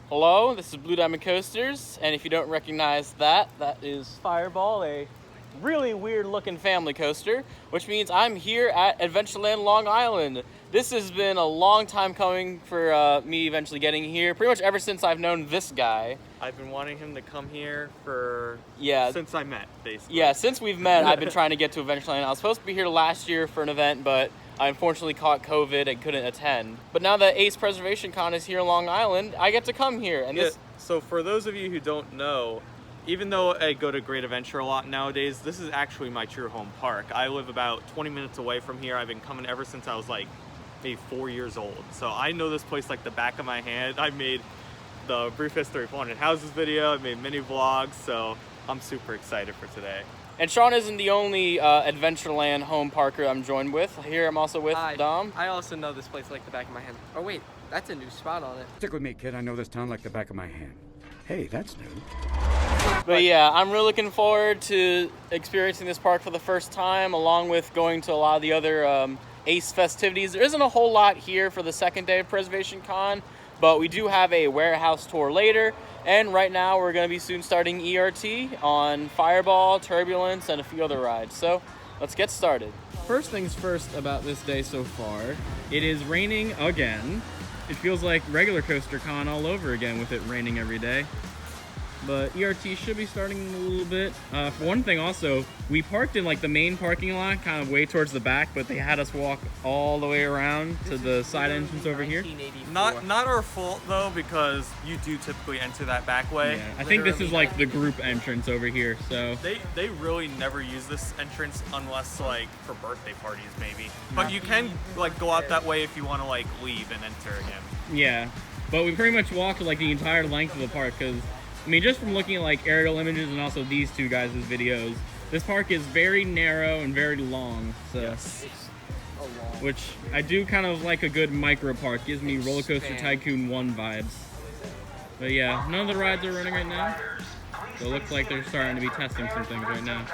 Hello, this is Blue Diamond Coasters, and if you don't recognize that, that is Fireball, a really weird looking family coaster, which means I'm here at Adventureland Long Island. This has been a long time coming for me eventually getting here, pretty much ever since I've known this guy. I've been wanting him to come here since I met, basically. Yeah, since we've met, I've been trying to get to Adventureland. I was supposed to be here last year for an event, but I unfortunately caught COVID and couldn't attend. But now that Ace Preservation Con is here in Long Island, I get to come here. And So for those of you who don't know, even though I go to Great Adventure a lot nowadays, this is actually my true home park. I live about 20 minutes away from here. I've been coming ever since I was like maybe 4 years old. So I know this place like the back of my hand. I made the Brief History of Haunted Houses video. I made mini vlogs, so I'm super excited for today. And Sean isn't the only Adventureland home parker I'm joined with. Here I'm also with Dom. I also know this place like the back of my hand. Oh wait, that's a new spot on it. Stick with me, kid. I know this town like the back of my hand. Hey, that's new. But yeah, I'm really looking forward to experiencing this park for the first time, along with going to a lot of the other Ace festivities. There isn't a whole lot here for the second day of Preservation Con, but we do have a warehouse tour later. And right now we're going to be soon starting ERT on Fireball, Turbulence, and a few other rides. So let's get started. First things first about this day so far, it is raining again. It feels like regular Coaster Con all over again with it raining every day. But ERT should be starting in a little bit. For one thing also, we parked in like the main parking lot, kind of way towards the back, but they had us walk all the way around to the side entrance over here. Not our fault though, because you do typically enter that back way. Yeah, I think this is like the group entrance over here, so. They really never use this entrance unless like for birthday parties maybe. But you can like go out that way if you want to like leave and enter again. Yeah, but we pretty much walked like the entire length of the park because I mean, just from looking at like aerial images and also these two guys' videos, this park is very narrow and very long. So, yes. Which I do kind of like a good micro park. Gives me Roller Coaster Tycoon 1 vibes. But yeah, none of the rides are running right now. So it looks like they're starting to be testing some things right now.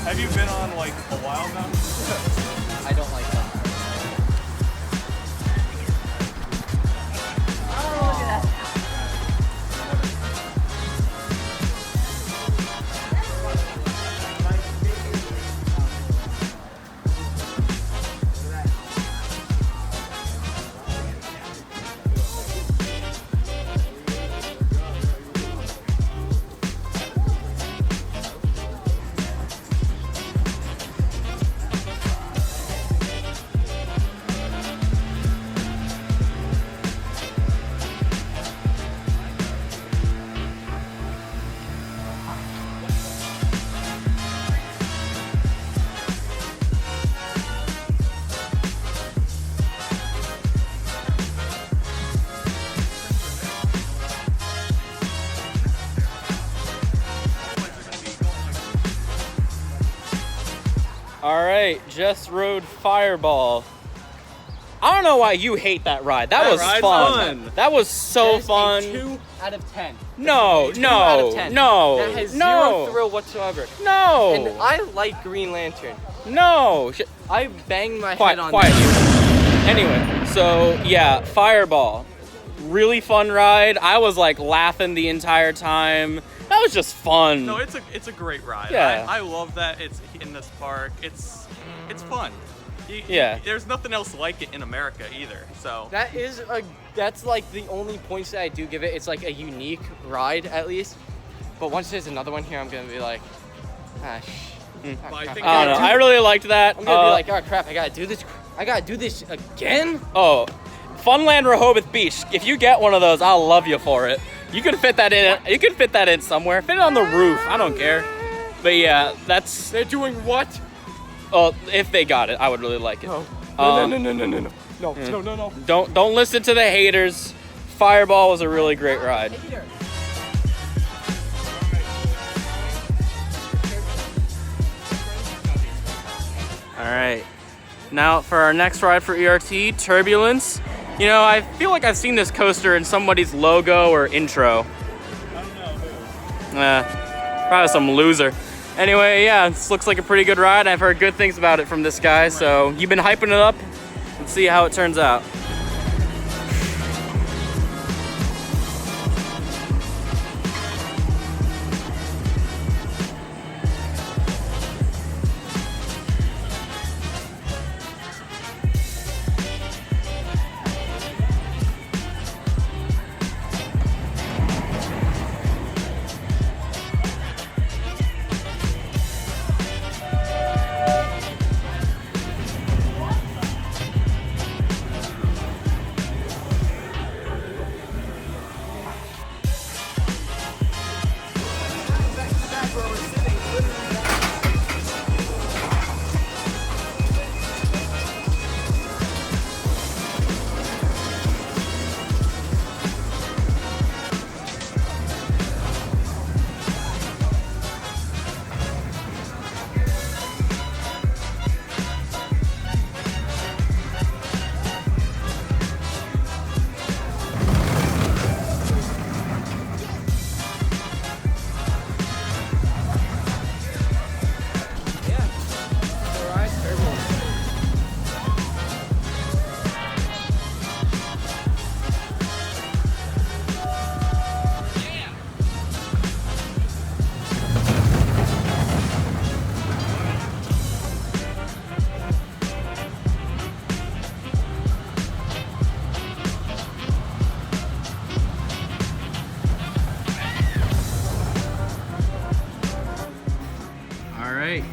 Have you been on like a while now? I don't like that. Oh, look at that. All right, just rode Fireball. I don't know why you hate that ride. That was fun. That was so fun. 2 out of 10. No, Two out of 10. no, That has no, zero thrill whatsoever. no, And I like Green Lantern. no. I banged my Quiet, head on quiet. that. Anyway, so yeah, Fireball. Really fun ride. I was like laughing the entire time. That was just fun. No, it's a great ride. Yeah. I love that it's in this park. It's fun. Yeah. There's nothing else like it in America either. So That's like the only points that I do give it. It's like a unique ride at least. But once there's another one here, I'm gonna be like, ah, I think I don't know. I really liked that. I'm gonna be like, oh crap, I gotta do this again? Oh, Funland Rehoboth Beach. If you get one of those, I'll love you for it. You could fit that in. You could fit that in somewhere. Fit it on the roof. I don't care. But yeah, that's. They're doing what? Oh, if they got it, I would really like it. No. No. Don't listen to the haters. Fireball was a really great ride. All right. Now for our next ride for ERT, Turbulence. You know, I feel like I've seen this coaster in somebody's logo or intro. I don't know who. Probably some loser. Anyway, yeah, this looks like a pretty good ride. I've heard good things about it from this guy, so you've been hyping it up. Let's see how it turns out.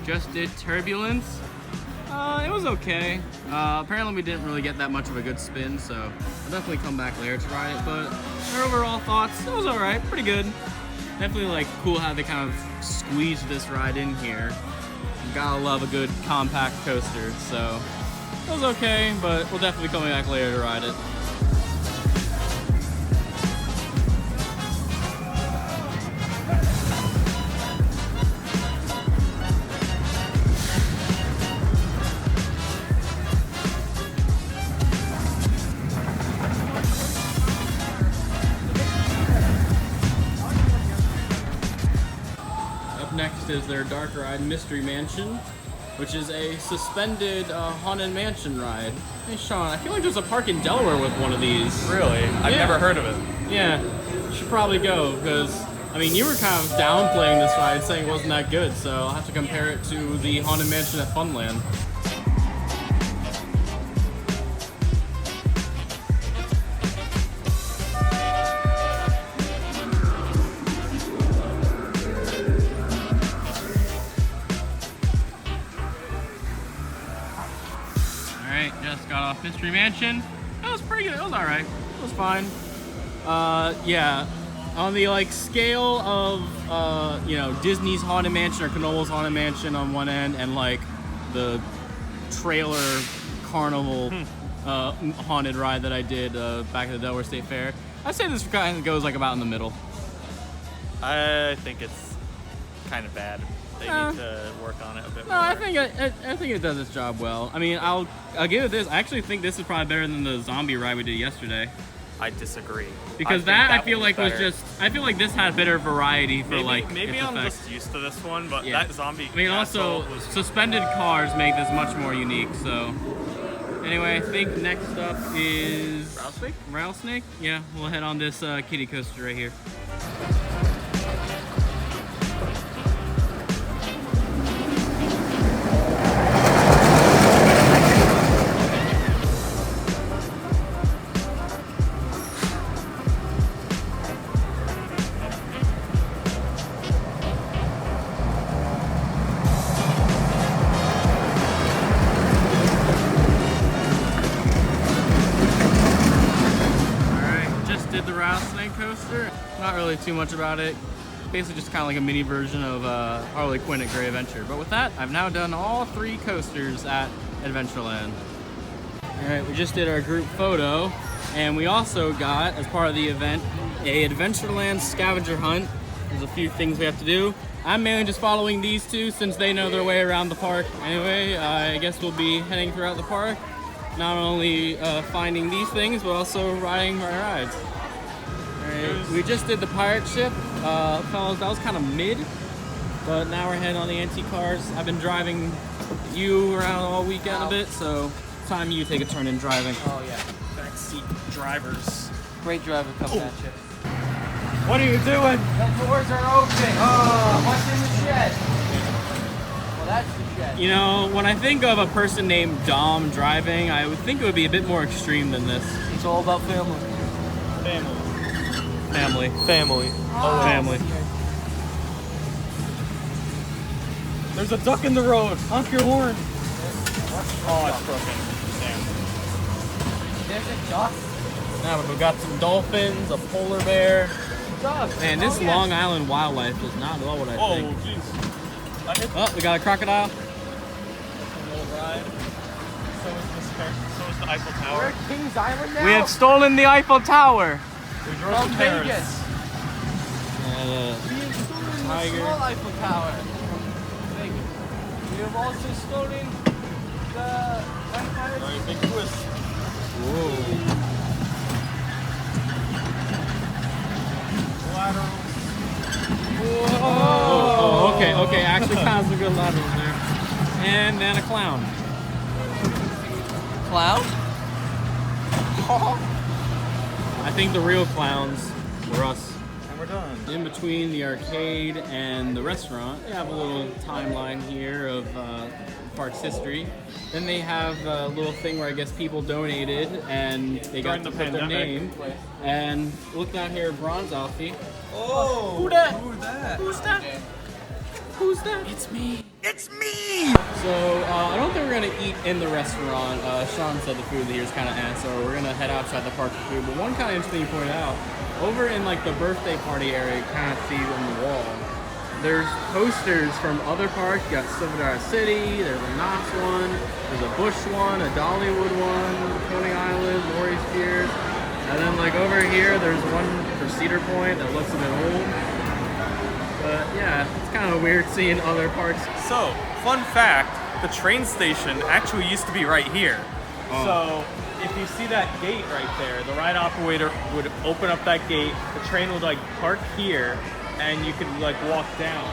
Just did Turbulence. It was okay. Apparently we didn't really get that much of a good spin, so I'll definitely come back later to ride it, but our overall thoughts, it was alright, pretty good. Definitely like cool how they kind of squeezed this ride in here. You gotta love a good compact coaster, so it was okay, but we'll definitely be coming back later to ride it. Next is their dark ride, Mystery Mansion, which is a suspended haunted mansion ride. Hey Sean, I feel like there's a park in Delaware with one of these. Really? I've never heard of it. Yeah, you should probably go, because, I mean, you were kind of downplaying this ride, saying it wasn't that good, so I'll have to compare it to the haunted mansion at Funland. Just got off Mystery Mansion. That was pretty good. It was alright. It was fine. Yeah. On the like scale of you know, Disney's Haunted Mansion or Canola's Haunted Mansion on one end, and like the trailer carnival haunted ride that I did back at the Delaware State Fair, I'd say this kind of goes like about in the middle. I think it's kind of bad. They need to work on it a bit more. I think it does its job well. I mean, I'll give it this. I actually think this is probably better than the zombie ride we did yesterday. I disagree. Because I feel like was just. I feel like this had better variety for maybe I'm just used to this one, but yeah. That zombie. I mean, also suspended cars make this much more unique. So anyway, I think next up is Rattlesnake. Rattlesnake. Yeah, we'll head on this kiddie coaster right here. did the rattlesnake coaster. Not really too much about it. Basically just kind of like a mini version of Harley Quinn at Great Adventure. But with that, I've now done all 3 coasters at Adventureland. All right, we just did our group photo, and we also got, as part of the event, a Adventureland scavenger hunt. There's a few things we have to do. I'm mainly just following these 2 since they know their way around the park. Anyway, I guess we'll be heading throughout the park, not only finding these things, but also riding our rides. Alright, we just did the pirate ship. Fellas, that was kind of mid, but now we're heading on the antique cars. I've been driving you around all weekend a bit, so it's time you take a turn in driving. Oh yeah. Backseat drivers. Great driver coming at you. What are you doing? The doors are open. Oh, what's in the shed? Well, that's the shed. You know, when I think of a person named Dom driving, I would think it would be a bit more extreme than this. It's all about family. Family. Family. Family. Oh, Family. There's a duck in the road. Honk your horn. Oh, it's broken. Damn. There's a duck. Now we've got some dolphins, a polar bear. Duck. Man, this Oh, yeah. Long Island wildlife is not at all what I think. Oh, jeez. Oh, we got a crocodile. A little ride. So is the Eiffel We're Tower. at Kings Island now. We have stolen the Eiffel Tower. We drove from to Paris. Vegas. We have stolen Tiger. the small Eiffel Tower from Vegas. We have also stolen the Empire All right, big twist. Whoa. Collateral. Oh, okay. Actually, kind of some good laterals there. And then a clown. Clown? I think the real clowns were us. And we're done. In between the arcade and the restaurant, they have a little timeline here of park's history. Then they have a little thing where I guess people donated and they got During to the put their pandemic. name. And look down here, Bronze Alfie. Oh, Who that? Who's that? Who's that? Who's that? It's me. It's me. So I don't think we're gonna eat in the restaurant. Sean said the food here is kind of so we're gonna head outside the park for food. But one kind of interesting thing you pointed out, over in like the birthday party area, you kind of see on the wall. There's posters from other parks. You got Silver City. There's a Knott's one. There's a Bush one, a Dollywood one, Coney Island, Laurie's Piers. And then like over here, there's one for Cedar Point that looks a bit old. But yeah, it's kind of weird seeing other parks. So, fun fact, the train station actually used to be right here. Oh. So, if you see that gate right there, the ride operator would open up that gate, the train would like park here, and you could like walk down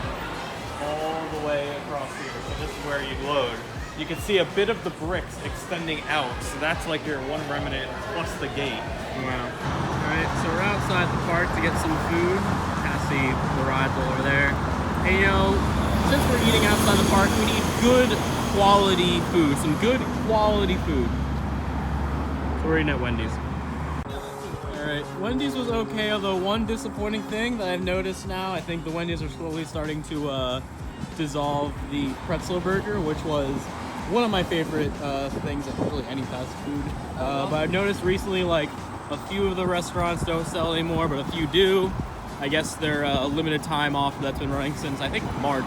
all the way across here. So this is where you'd load. You can see a bit of the bricks extending out, so that's like your one remnant plus the gate. Wow. Alright, so we're outside the park to get some food. Kind of see the rides over there. And you know, since we're eating outside the park, we need good quality food. Some good quality food. So we're eating at Wendy's. Alright, Wendy's was okay, although one disappointing thing that I've noticed now, I think the Wendy's are slowly starting to dissolve the pretzel burger, which was one of my favorite things at really any fast food. But I've noticed recently, like, a few of the restaurants don't sell anymore, but a few do. I guess they're a limited time offer that's been running since, I think, March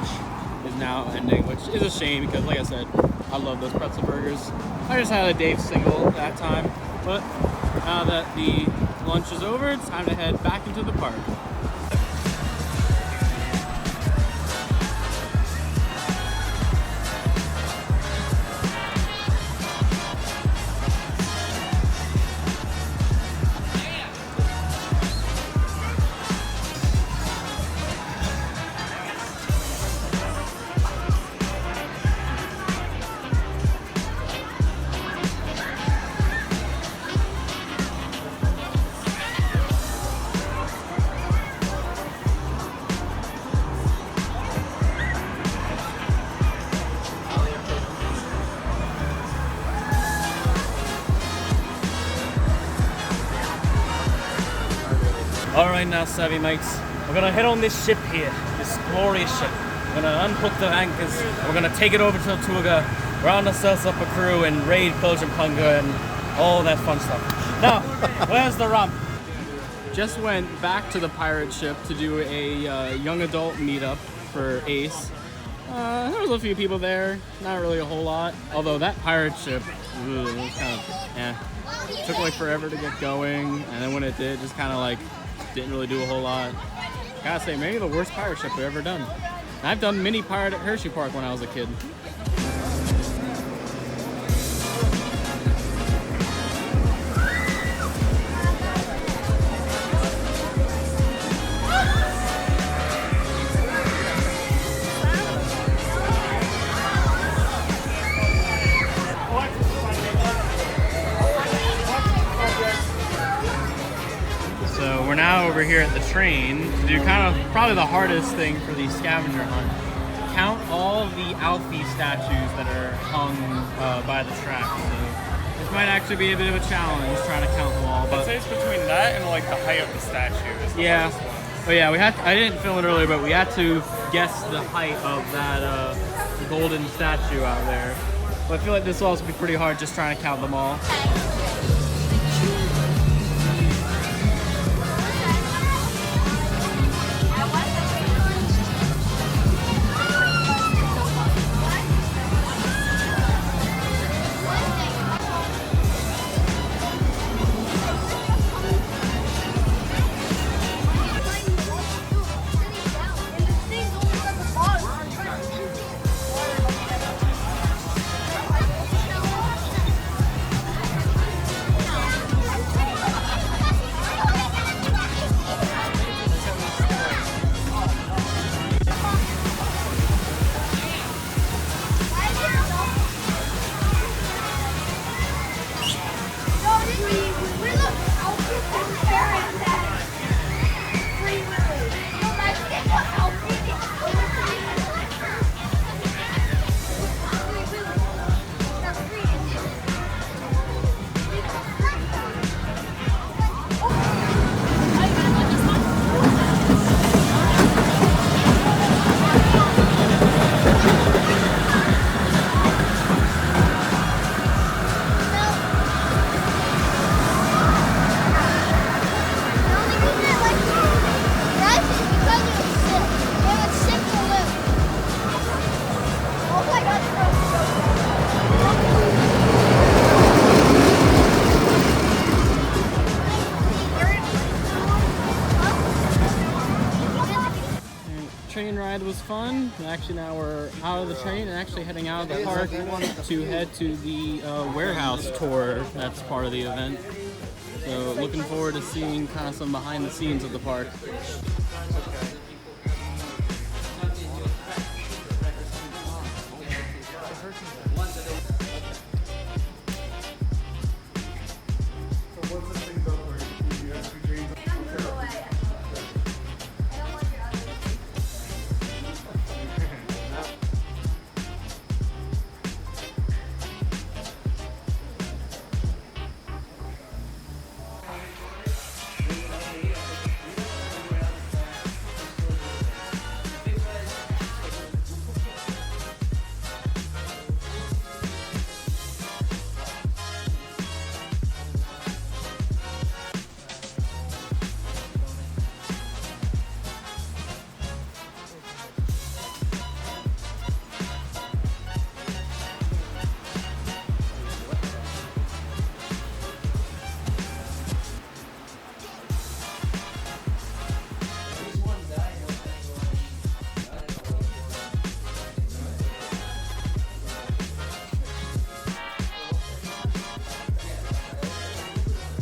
is now ending, which is a shame because, like I said, I love those pretzel burgers. I just had a Dave single that time, but now that the lunch is over, it's time to head back into the park. Alright now, savvy mates, we're gonna head on this ship here, this glorious ship. We're gonna unhook the anchors, we're gonna take it over to Tortuga, round ourselves up a crew and raid Belgian Punga and all that fun stuff. Now, where's the rum? just went back to the pirate ship to do a young adult meetup for Ace. There was a few people there, not really a whole lot. Although that pirate ship, was kind of, took like forever to get going, and then when it did, just kind of like didn't really do a whole lot. Gotta say, maybe the worst pirate ship I've ever done. I've done mini pirate at Hershey Park when I was a kid. So we're now over here at the train to do kind of probably the hardest thing for the scavenger hunt. Count all of the Alfie statues that are hung by the track. So this might actually be a bit of a challenge trying to count them all. But I'd say it's between that and like the height of the statue is the hardest one. Oh yeah, we had to, I didn't film it earlier, but we had to guess the height of that golden statue out there. But I feel like this will also be pretty hard just trying to count them all. Train ride was fun. And actually now we're out of the train and actually heading out of the park to head to the warehouse tour that's part of the event. So looking forward to seeing kind of some behind the scenes of the park.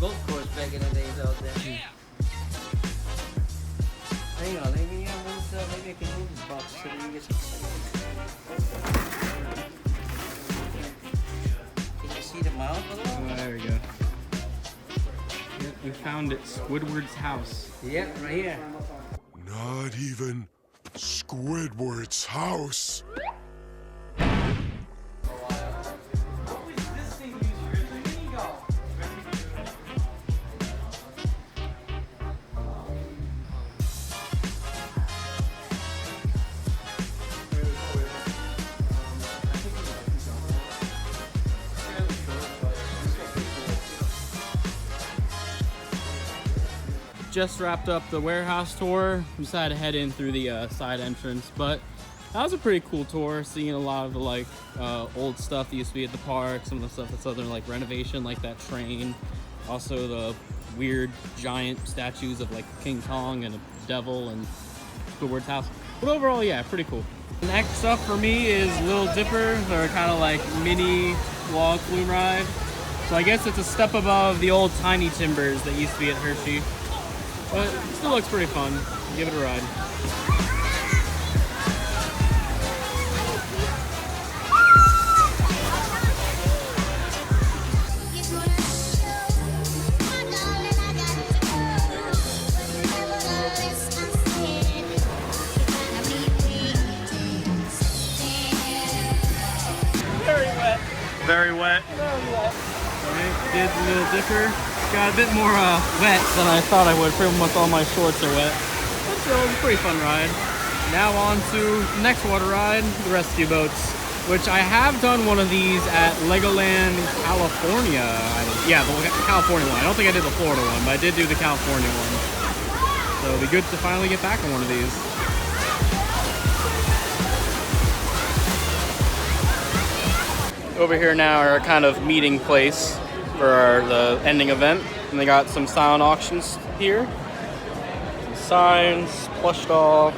Golf course back in the days out there. Hang on, maybe I can move this box so we can get some. Can you see the mouth a little? Oh, there we go. Yep, we found it. Squidward's house. Yep, right here. Not even Squidward's house. just wrapped up the warehouse tour. We decided to head in through the side entrance, but that was a pretty cool tour, seeing a lot of the like old stuff that used to be at the park, some of the stuff that's other like renovation, like that train. Also the weird giant statues of like King Kong and a devil and Squidward's house. But overall, yeah, pretty cool. Next up for me is Little Dipper. They're kind of like mini log flume ride. So I guess it's a step above the old Tiny Timbers that used to be at Hershey. But it still looks pretty fun. Give it a ride. Very wet. Okay, did the Little Dipper. Got a bit more wet than I thought I would. Pretty much all my shorts are wet. But still, it was a pretty fun ride. Now on to the next water ride, the rescue boats, which I have done one of these at Legoland, California. Yeah, the California one. I don't think I did the Florida one, but I did do the California one. So it'll be good to finally get back on one of these. Over here now are a kind of meeting place for the ending event. And they got some silent auctions here. Some signs, plush doll,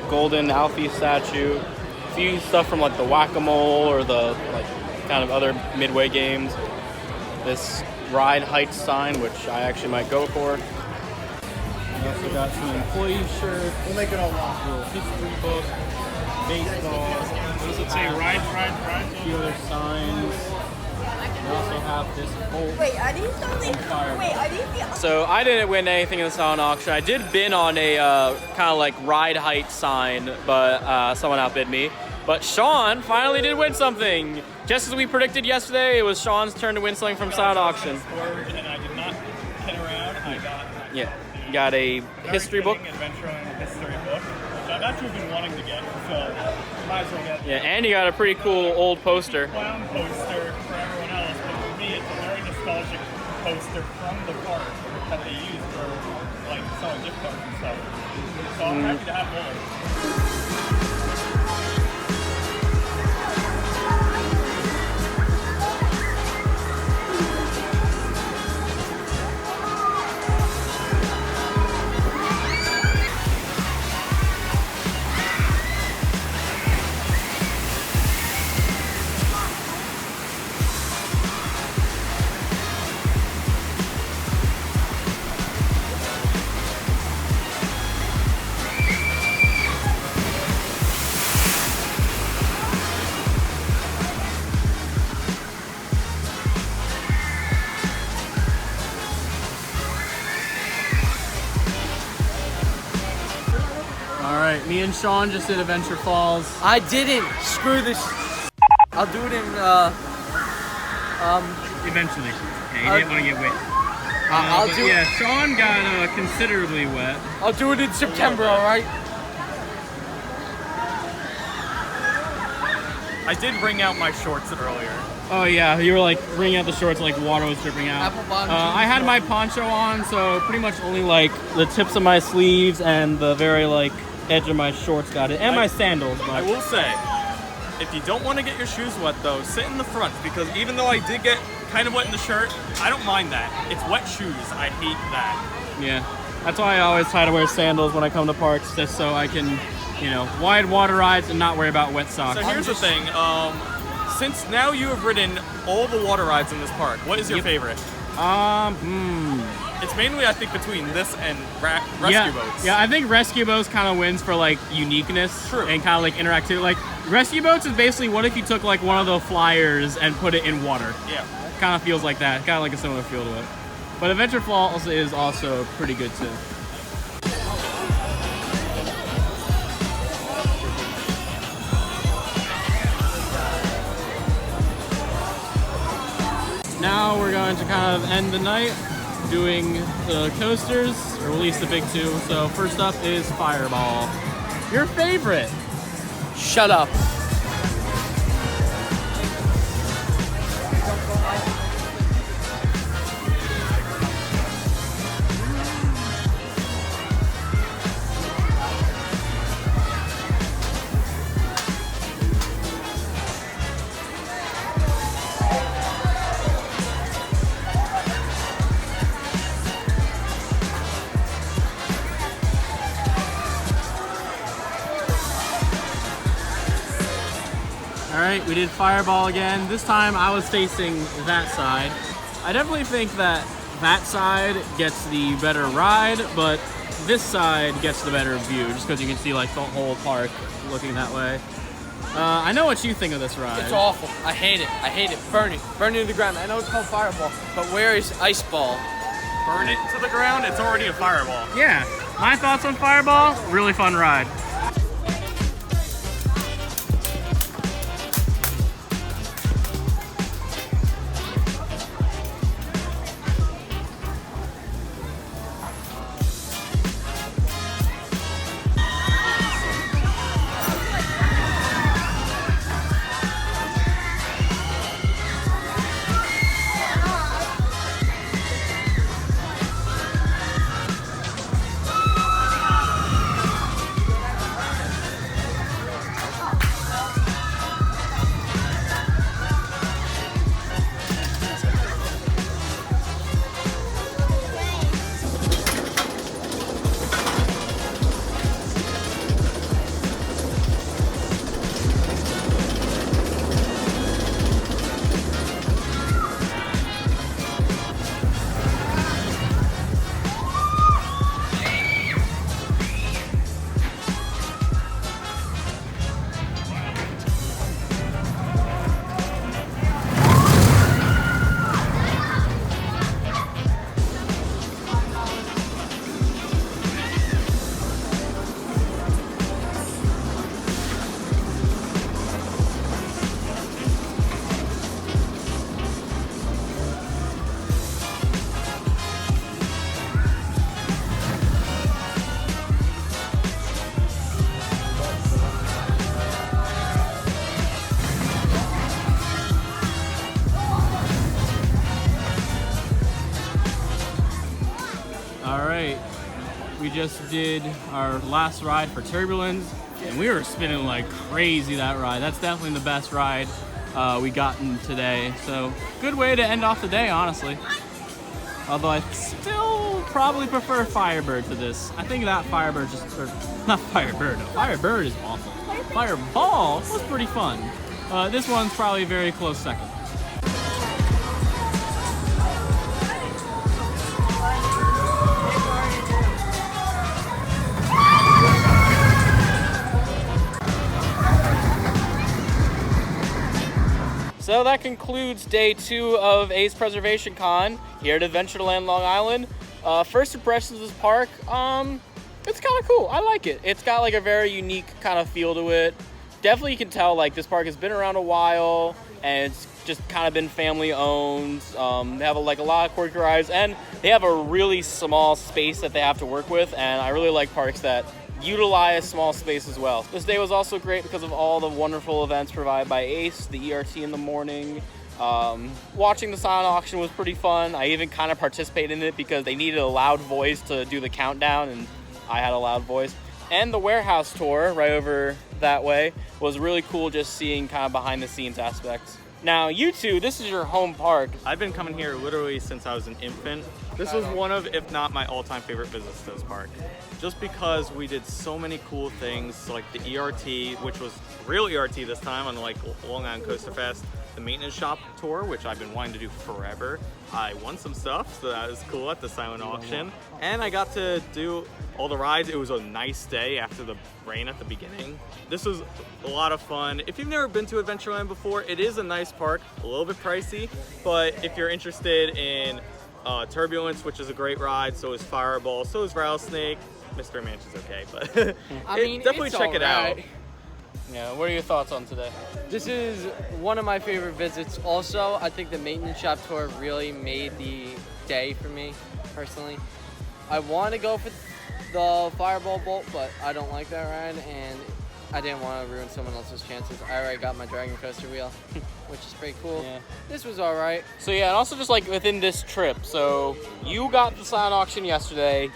golden Alfie statue, a few stuff from like the Whack-A-Mole or the like kind of other Midway games. This Ride Heights sign, which I actually might go for. We also got some employee shirts. We'll make it all long. Little history book, baseball. Does it say ride? A few other signs. We also have this whole Wait, are these only? fire. Wait, are these the? So I didn't win anything in the silent auction. I did bid on a kind of like Ride Height sign, but someone outbid me. But Sean finally did win something. Just as we predicted yesterday, it was Sean's turn to win something from silent auction. And I did not get around. I got Got a history book. Adventureland history book, which I've actually been wanting to get, so might as well get Yeah, and you got a pretty cool old poster. clown poster for everyone else, but for me it's a very nostalgic poster from the park that they use for like selling gift cards and stuff. So I'm happy to have one. Alright, me and Sean just did Adventure Falls. I didn't. Screw this. I'll do it in Eventually. Yeah, you didn't want to get wet. I'll But do yeah, it. Sean got considerably wet. I'll do it in September, all right? I did bring out my shorts earlier. Oh yeah, you were like bringing out the shorts, like water was dripping out. Apple bottom I had my poncho on, so pretty much only like the tips of my sleeves and the very like edge of my shorts got it, and my sandals. But I will say, if you don't want to get your shoes wet though, sit in the front, because even though I did get kind of wet in the shirt, I don't mind that. It's wet shoes. I hate that. yeah, that's why I always try to wear sandals when I come to parks, just so I can, you know, wide water rides and not worry about wet socks. So here's the thing. Since now you have ridden all the water rides in this park, what is your favorite? It's mainly, I think, between this and rescue boats. Yeah, I think rescue boats kind of wins for like uniqueness. True. And kind of like interactivity. Like rescue boats is basically what if you took like one of the flyers and put it in water. Yeah. Kind of feels like that. Kind of like a similar feel to it. But Adventure Falls is also pretty good too. Now we're going to kind of end the night doing the coasters, or at least the big two. So first up is Fireball. Your favorite? Shut up. right, we did Fireball again. This time I was facing that side. I definitely think that side gets the better ride, but this side gets the better view, just because you can see like the whole park looking that way. I know what you think of this ride. It's awful. I hate it. I hate it. Burning to the ground. I know it's called Fireball, but where is Ice Ball? Burn it to the ground, it's already a fireball. Yeah, my thoughts on Fireball, really fun ride. We just did our last ride for Turbulence, and we were spinning like crazy that ride. That's definitely the best ride we gotten today. So good way to end off the day, honestly. Although I still probably prefer Firebird to this. I think that Firebird not Firebird. No, Firebird is awful. Fireball was pretty fun. This one's probably a very close second. So that concludes day 2 of Ace Preservation Con here at Adventureland Long Island. First impressions of this park, it's kind of cool. I like it. It's got like a very unique kind of feel to it. Definitely you can tell like this park has been around a while and it's just kind of been family owned. They have like a lot of quirky rides and they have a really small space that they have to work with, and I really like parks that utilize small space as well. This day was also great because of all the wonderful events provided by Ace, the ERT in the morning. Watching the silent auction was pretty fun. I even kind of participated in it because they needed a loud voice to do the countdown, and I had a loud voice. And the warehouse tour right over that way was really cool, just seeing kind of behind the scenes aspects. Now, you two, this is your home park. I've been coming here literally since I was an infant. This was one of, if not my all-time favorite visits to this park. Just because we did so many cool things, like the ERT, which was real ERT this time, on like Long Island Coaster Fest, the maintenance shop tour, which I've been wanting to do forever. I won some stuff, so that was cool at the silent auction. And I got to do all the rides. It was a nice day after the rain at the beginning. This was a lot of fun. If you've never been to Adventureland before, it is a nice park, a little bit pricey, but if you're interested in Turbulence, which is a great ride, so is Fireball, so is Rattlesnake. Mystery Mansion's okay, but I mean, definitely check it out. Yeah, what are your thoughts on today? This is one of my favorite visits. Also, I think the maintenance shop tour really made the day for me, personally. I want to go for the Fireball Bolt, but I don't like that ride, and I didn't want to ruin someone else's chances. I already got my Dragon Coaster wheel, which is pretty cool. Yeah. This was all right. So yeah, and also just like within this trip, so you got the silent auction yesterday,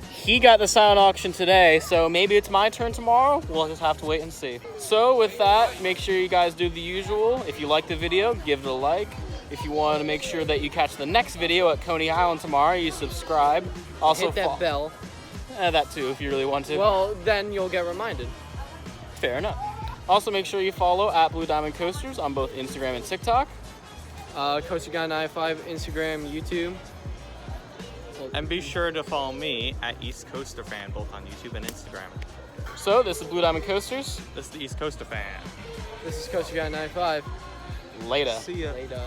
he got the silent auction today, so maybe it's my turn tomorrow. We'll just have to wait and see. So with that, make sure you guys do the usual. If you like the video, give it a like. If you want to make sure that you catch the next video at Coney Island tomorrow, you subscribe. Also Hit that bell. That too, if you really want to. Well, then you'll get reminded. Fair enough. Also, make sure you follow at Blue Diamond Coasters on both Instagram and TikTok. Coaster Guy 95, Instagram, YouTube. And be sure to follow me at East Coaster Fan, both on YouTube and Instagram. So, this is Blue Diamond Coasters. This is the East Coaster Fan. This is Coaster Guy 95. Later. See ya. Later.